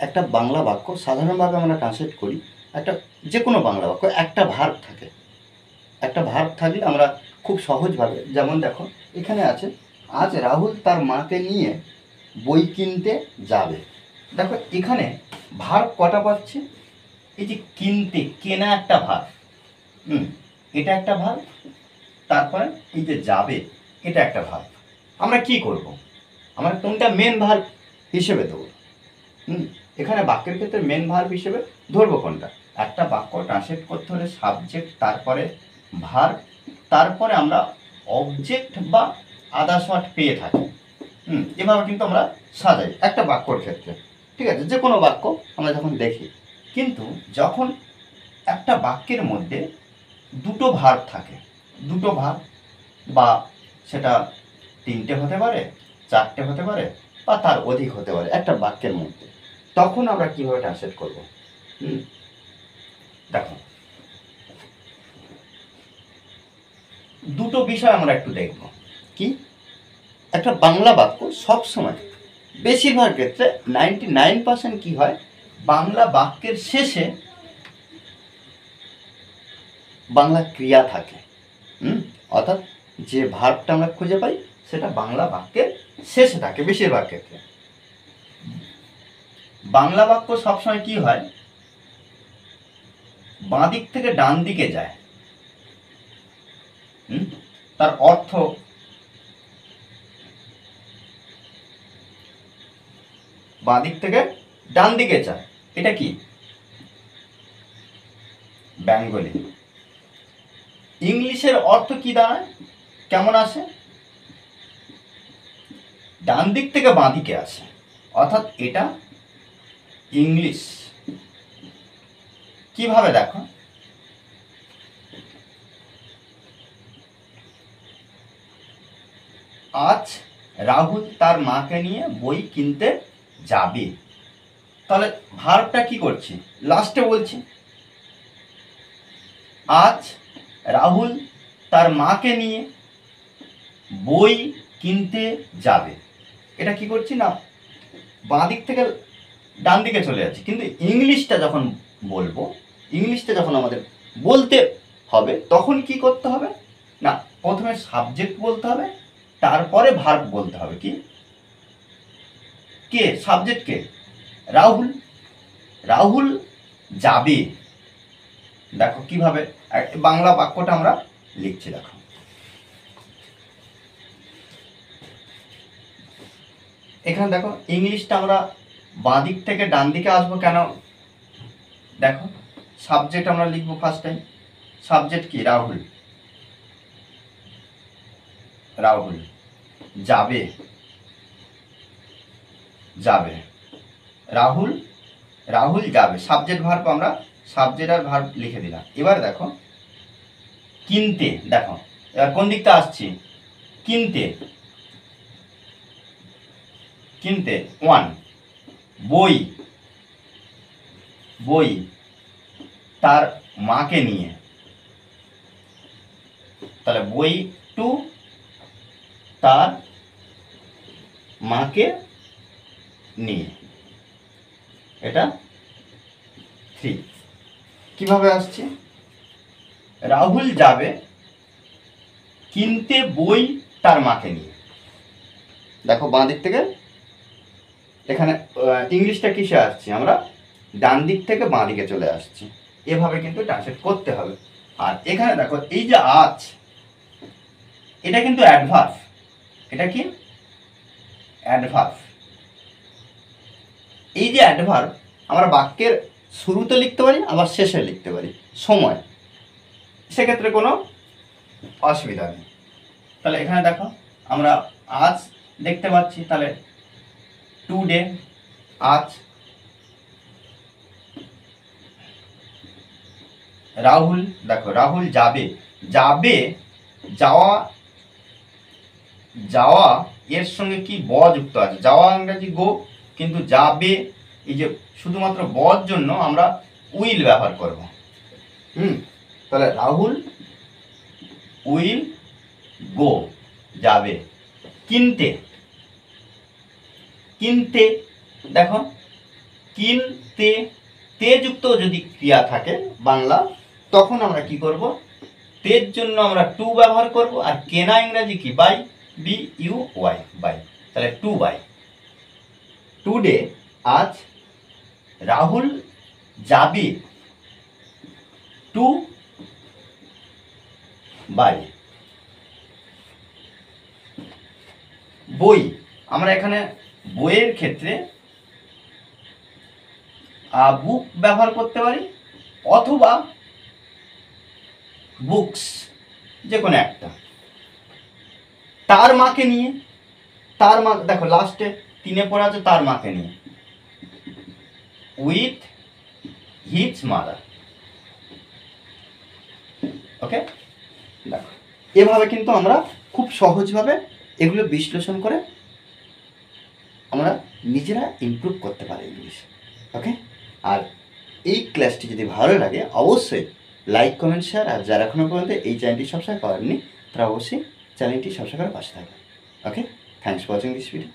একটা বাংলা বাক্য সাধারণভাবে আমরা ট্রান্সলেট করি, একটা যে কোনো বাংলা বাক্য একটা ভার্ব থাকে। একটা ভার্ব থাকলে আমরা খুব সহজভাবে, যেমন দেখো এখানে আছে, আজ রাহুল তার মাকে নিয়ে বই কিনতে যাবে। দেখো এখানে ভার্ব কটা পাচ্ছে? এই যে কিনতে, কেনা একটা ভার্ব, এটা একটা ভার্ব, তারপরে এই যে যাবে এটা একটা ভার্ব। আমরা কি করব? আমরা কোনটা মেন ভার্ব হিসেবে দেবো? এখানে বাক্যের ক্ষেত্রে মেন ভার্ব হিসেবে ধরবো কোনটা? একটা বাক্য ট্রান্সলেট করতে হলে সাবজেক্ট, তারপরে ভার্ব, তারপরে আমরা অবজেক্ট বা আদার্স ওয়ার্ড পেয়ে থাকি। এভাবে কিন্তু আমরা সাজাই একটা বাক্যর ক্ষেত্রে, ঠিক আছে? যে কোনো বাক্য আমরা যখন দেখি, কিন্তু যখন একটা বাক্যের মধ্যে দুটো ভার্ব থাকে, দুটো ভার্ব, বা সেটা তিনটে হতে পারে, চারটে হতে পারে, বা তার অধিক হতে পারে একটা বাক্যের মধ্যে, তখন আমরা কিভাবে ট্রান্সলেট করব? দেখো দুটো বিষয় আমরা একটু দেখব। কি? একটা বাংলা বাক্য সবসময়, বেশিরভাগ ক্ষেত্রে 99% কি হয়, বাংলা বাক্যের শেষে বাংলা ক্রিয়া থাকে। অর্থাৎ যে ভার্বটা আমরা খুঁজে পাই সেটা বাংলা বাক্যের শেষে থাকে বেশিরভাগ ক্ষেত্রে। বাংলা বাক্য সবসময় কি হয়, বাঁ দিক থেকে ডান দিকে যায়। তার অর্থ বাঁ দিক থেকে ডান দিকে যায়। এটা কি? বেঙ্গলি। ইংলিশের অর্থ কি দাঁড়ায়, কেমন আসে? ডান দিক থেকে বাঁ দিকে আসে, অর্থাৎ এটা ইংলিশ। কিভাবে দেখো, আজ রাহুল তার মাকে নিয়ে বই কিনতে যাবে। তাহলে ভার্বটা কি করছি, লাস্টে বলছি আজ রাহুল তার মাকে নিয়ে বই কিনতে যাবে। এটা কি করছি না, বাঁ দিক থেকে ডান দিকে চলে যাচ্ছে। কিন্তু ইংলিশটা যখন বলবো, ইংলিশটা যখন আমাদের বলতে হবে, তখন কি করতে হবে না, প্রথমে সাবজেক্ট বলতে হবে, তারপরে ভার্ব বলতে হবে। কি? কে সাবজেক্ট? কে? রাহুল। রাহুল যাবে। দেখো কিভাবে বাংলা বাক্যটা আমরা লিখছি। দেখো এখানে দেখো ইংলিশটা আমরা বাঁ দিক থেকে ডান দিকে আসবো কেন? দেখো সাবজেক্ট আমরা লিখবো ফার্স্ট টাইম। সাবজেক্ট কি? রাহুল। রাহুল যাবে। যাবে। রাহুল, রাহুল যাবে। সাবজেক্ট ভার্ব আমরা সাবজেক্ট আর ভার্ব লিখে দিলাম। এবার দেখো কিনতে, দেখো এবার কোন দিকটা আসছি, কিনতে। কিনতে ওয়ান, বই। বই তার মাকে নিয়ে, তাহলে বই টু তার মাকে নিয়ে, এটা 3। কিভাবে আসছে, রাহুল যাবে কিনতে বই তার মাকে নিয়ে। দেখো বাঁ দিক থেকে, এখানে ইংলিশটা কিসে আসছে, আমরা ডান দিক থেকে বাঁ দিকে চলে আসছি। এভাবে কিন্তু ট্রান্সলেট করতে হবে। আর এখানে দেখো এই যে আজ, এটা কিন্তু অ্যাডভার্ব। এটা কি? অ্যাডভার্ব। এই যে অ্যাডভার্ব আমরা বাক্যের শুরুতে লিখতে পারি, আবার শেষে লিখতে পারি সময়, সেক্ষেত্রে কোনো অসুবিধা নেই। তাহলে এখানে দেখো আমরা আজ দেখতে পাচ্ছি, তাহলে টুডে, আজ। রাহুল, দেখো রাহুল যাবে। যাবে, যাওয়া, যাওয়া এর সঙ্গে কি ব যুক্ত আছে, যাওয়া ইংরাজি গো, কিন্তু যাবে এই যে শুধুমাত্র বর জন্য আমরা উইল ব্যবহার করব। তাহলে রাহুল উইল গো, যাবে। কিনতে, কিনতে দেখো কিনতে, তেযুক্ত যদি ক্রিয়া থাকে বাংলা, তখন আমরা কি করব, তের জন্য আমরা টু ব্যবহার করব। আর কেনা ইংরাজি কি, বাই, BUY, বাই। তাহলে টু বাই। টুডে, আজ। রাহুল যাবে টু বাই। বই, আমরা এখানে বইয়ের ক্ষেত্রে বুক ব্যবহার করতে পারি অথবা বুকস, যে কোনো একটা। তার মাকে নিয়ে, তার মা, দেখো লাস্টে তিনে পড়া আছে তার মাকে নিয়ে, উইথ হিজ মাদার। ওকে, দেখো এভাবে কিন্তু আমরা খুব সহজভাবে এগুলো বিশ্লেষণ করে আমরা নিজেরা ইমপ্রুভ করতে পারি ইংলিশ। ওকে, আর এই ক্লাসটি যদি ভালো লাগে অবশ্যই লাইক, কমেন্ট, শেয়ার। আর যারা এখনও পর্যন্ত এই চ্যানেলটি সাবস্ক্রাইব করেননি তারা অবশ্যই চ্যানেলটি সাবস্ক্রাইব করে পাশে থাকবেন। Okay, thanks for watching this video.